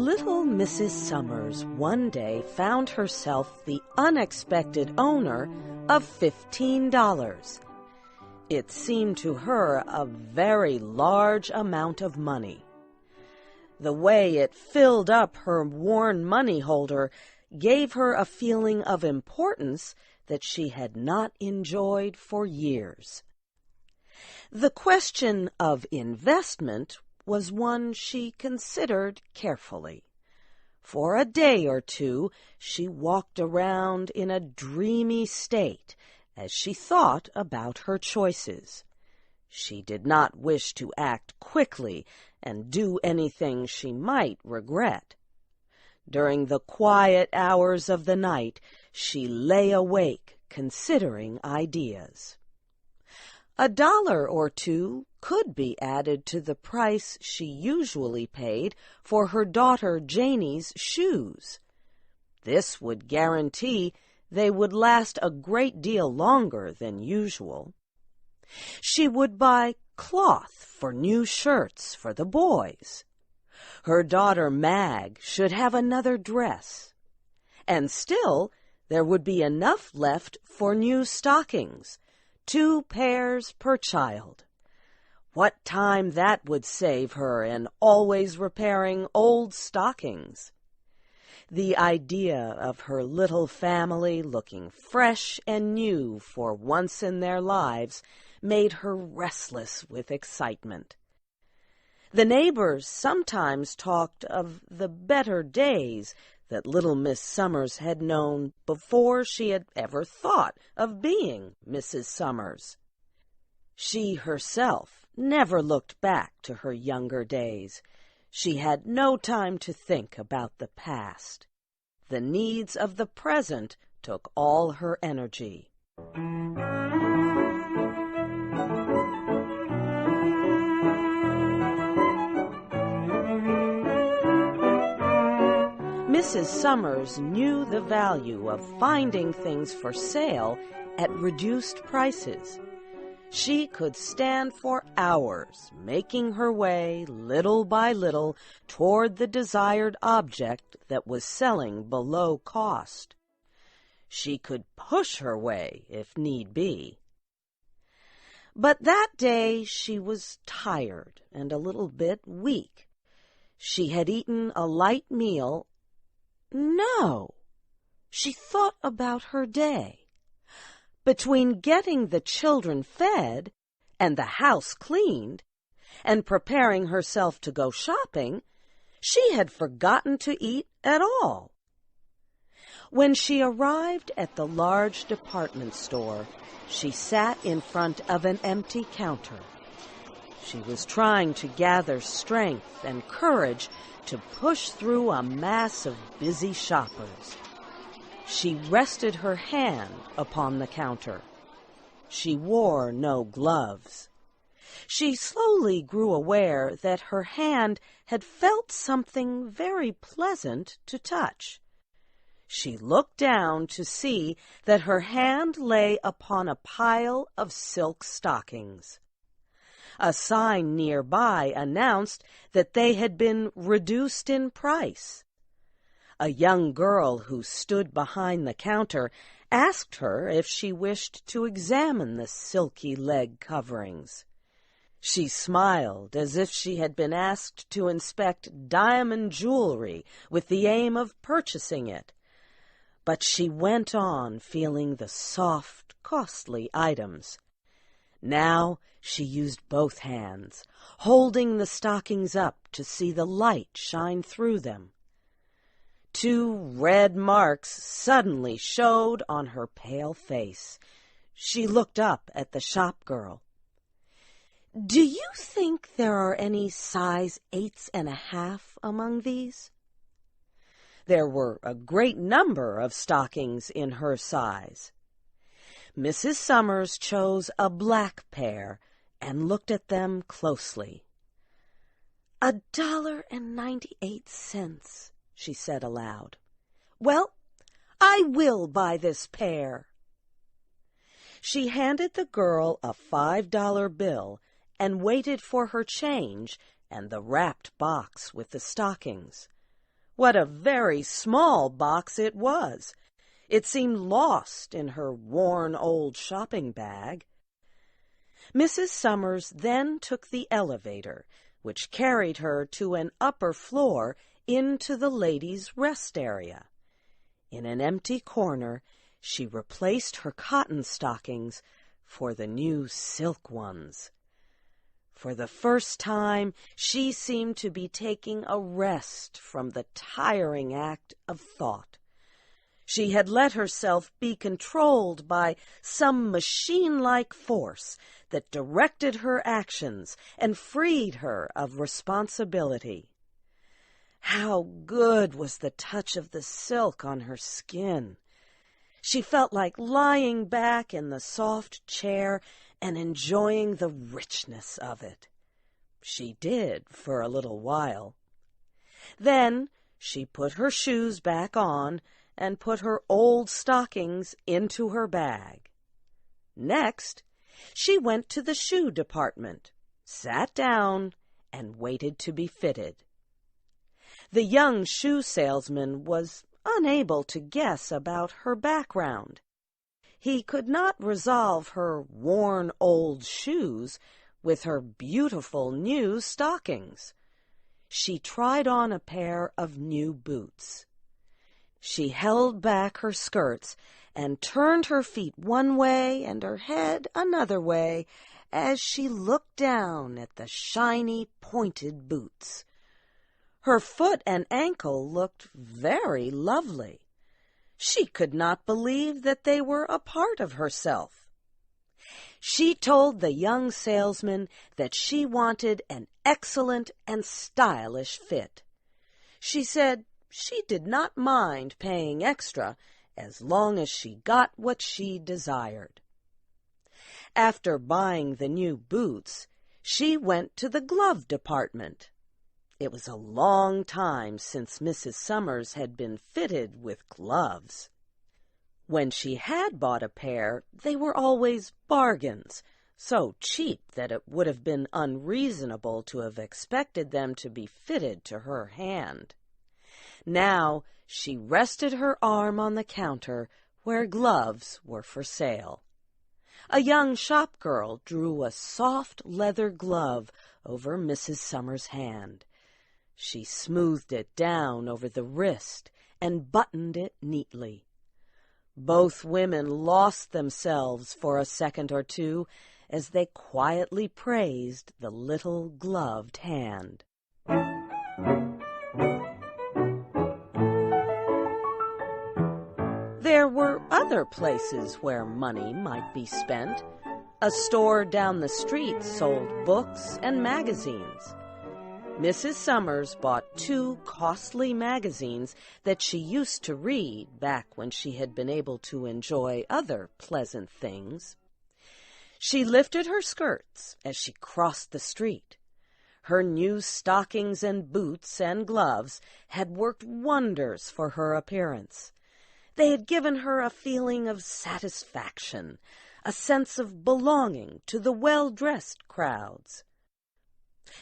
Little Mrs. Summers one day found herself the unexpected owner of $15. It seemed to her a very large amount of money. The way it filled up her worn money holder gave her a feeling of importance that she had not enjoyed for years. The question of investment was one she considered carefully. For a day or two she walked around in a dreamy state as she thought about her choices. She did not wish to act quickly and do anything she might regret. During the quiet hours of the night, she lay awake considering ideas. $1 or $2 could be added to the price she usually paid for her daughter Janie's shoes. This would guarantee they would last a great deal longer than usual. She would buy cloth for new shirts for the boys. Her daughter Mag should have another dress. And still, there would be enough left for new stockings, 2 pairs per child. What time that would save her in always repairing old stockings. The idea of her little family looking fresh and new for once in their lives made her restless with excitement. The neighbors sometimes talked of the better days that little Miss Summers had known before she had ever thought of being Mrs. Summers. She herself never looked back to her younger days. She had no time to think about the past. The needs of the present took all her energy. Mrs. Summers knew the value of finding things for sale at reduced prices. She could stand for hours, making her way little by little toward the desired object that was selling below cost. She could push her way if need be. But that day she was tired and a little bit weak. She had eaten a light meal. No, she thought about her day. Between getting the children fed and the house cleaned and preparing herself to go shopping, she had forgotten to eat at all. When she arrived at the large department store, she sat in front of an empty counter. She was trying to gather strength and courage to push through a mass of busy shoppers. She rested her hand upon the counter. She wore no gloves. She slowly grew aware that her hand had felt something very pleasant to touch. She looked down to see that her hand lay upon a pile of silk stockings. A sign nearby announced that they had been reduced in price. A young girl who stood behind the counter asked her if she wished to examine the silky leg coverings. She smiled as if she had been asked to inspect diamond jewelry with the aim of purchasing it. But she went on feeling the soft, costly items. Now she used both hands, holding the stockings up to see the light shine through them. 2 red marks suddenly showed on her pale face. She looked up at the shop girl. "Do you think there are any size 8½ among these?" There were a great number of stockings in her size. Mrs. Summers chose a black pair and looked at them closely. $1.98, she said aloud. "Well, I will buy this pair." She handed the girl a $5 bill and waited for her change and the wrapped box with the stockings. What a very small box it was! It seemed lost in her worn old shopping bag. Mrs. Summers then took the elevator, which carried her to an upper floor into the ladies' rest area. In an empty corner, she replaced her cotton stockings for the new silk ones. For the first time, she seemed to be taking a rest from the tiring act of thought. She had let herself be controlled by some machine-like force that directed her actions and freed her of responsibility. How good was the touch of the silk on her skin! She felt like lying back in the soft chair and enjoying the richness of it. She did for a little while. Then she put her shoes back on and put her old stockings into her bag. Next, she went to the shoe department, sat down, and waited to be fitted. The young shoe salesman was unable to guess about her background. He could not resolve her worn old shoes with her beautiful new stockings. She tried on a pair of new boots. She held back her skirts and turned her feet one way and her head another way as she looked down at the shiny, pointed boots. Her foot and ankle looked very lovely. She could not believe that they were a part of herself. She told the young salesman that she wanted an excellent and stylish fit. She said she did not mind paying extra as long as she got what she desired. After buying the new boots, she went to the glove department. It was a long time since Mrs. Summers had been fitted with gloves. When she had bought a pair, they were always bargains, so cheap that it would have been unreasonable to have expected them to be fitted to her hand. Now she rested her arm on the counter where gloves were for sale. A young shop girl drew a soft leather glove over Mrs. Summers' hand. She smoothed it down over the wrist and buttoned it neatly. Both women lost themselves for a second or two as they quietly praised the little gloved hand. There were other places where money might be spent. A store down the street sold books and magazines. Mrs. Summers bought 2 costly magazines that she used to read back when she had been able to enjoy other pleasant things. She lifted her skirts as she crossed the street. Her new stockings and boots and gloves had worked wonders for her appearance. They had given her a feeling of satisfaction, a sense of belonging to the well-dressed crowds.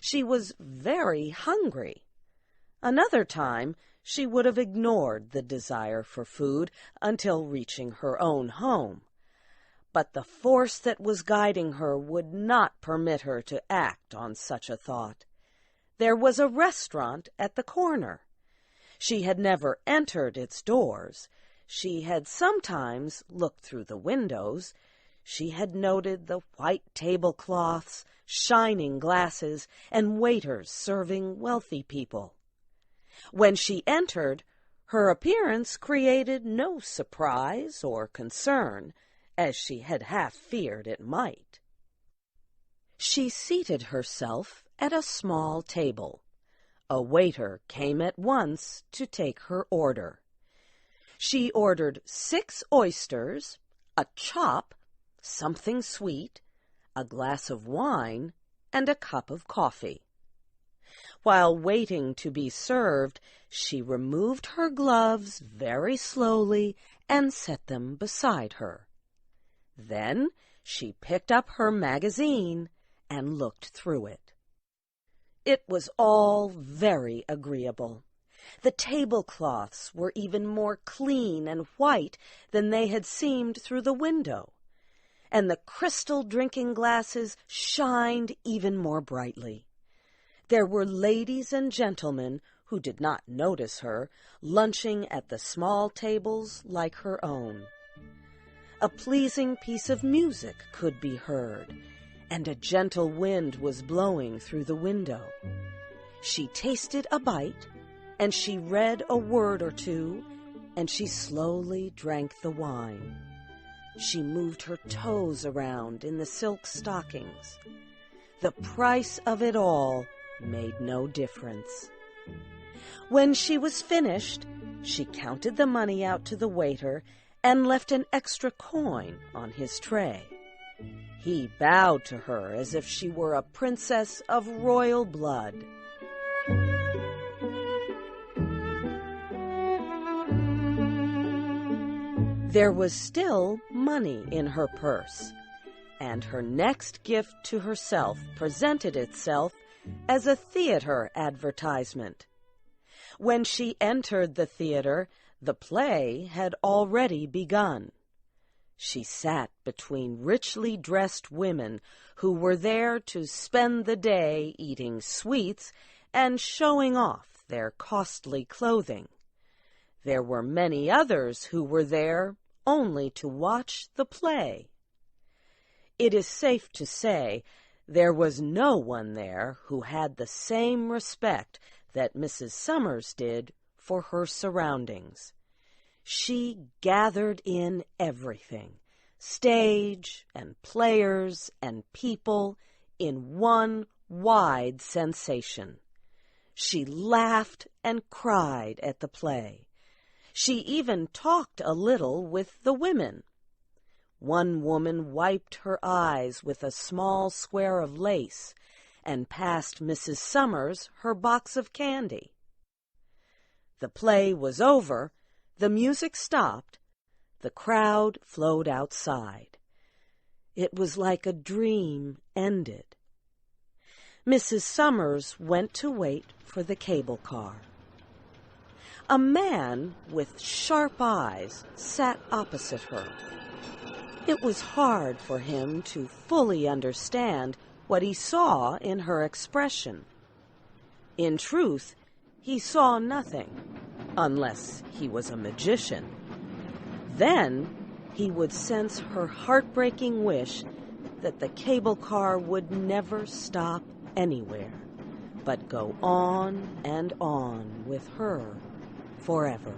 She was very hungry. Another time, she would have ignored the desire for food until reaching her own home. But the force that was guiding her would not permit her to act on such a thought. There was a restaurant at the corner. She had never entered its doors. She had sometimes looked through the windows. She had noted the white tablecloths, shining glasses, and waiters serving wealthy people. When she entered, her appearance created no surprise or concern, as she had half feared it might. She seated herself at a small table. A waiter came at once to take her order. She ordered 6 oysters, a chop, something sweet, a glass of wine, and a cup of coffee. While waiting to be served, she removed her gloves very slowly and set them beside her. Then she picked up her magazine and looked through it. It was all very agreeable. The tablecloths were even more clean and white than they had seemed through the window, and the crystal drinking glasses shined even more brightly. There were ladies and gentlemen who did not notice her, lunching at the small tables like her own. A pleasing piece of music could be heard, and a gentle wind was blowing through the window. She tasted a bite, and she read a word or two, and she slowly drank the wine. She moved her toes around in the silk stockings. The price of it all made no difference. When she was finished, she counted the money out to the waiter and left an extra coin on his tray. He bowed to her as if she were a princess of royal blood. There was still money in her purse, and her next gift to herself presented itself as a theater advertisement. When she entered the theater, the play had already begun. She sat between richly dressed women who were there to spend the day eating sweets and showing off their costly clothing. There were many others who were there only to watch the play. It is safe to say there was no one there who had the same respect that Mrs. Summers did for her surroundings. She gathered in everything, stage and players and people, in one wide sensation. She laughed and cried at the play. She even talked a little with the women. One woman wiped her eyes with a small square of lace and passed Mrs. Summers her box of candy. The play was over, the music stopped, the crowd flowed outside. It was like a dream ended. Mrs. Summers went to wait for the cable car. A man with sharp eyes sat opposite her. It was hard for him to fully understand what he saw in her expression. In truth, he saw nothing, unless he was a magician. Then he would sense her heartbreaking wish that the cable car would never stop anywhere, but go on and on with her forever.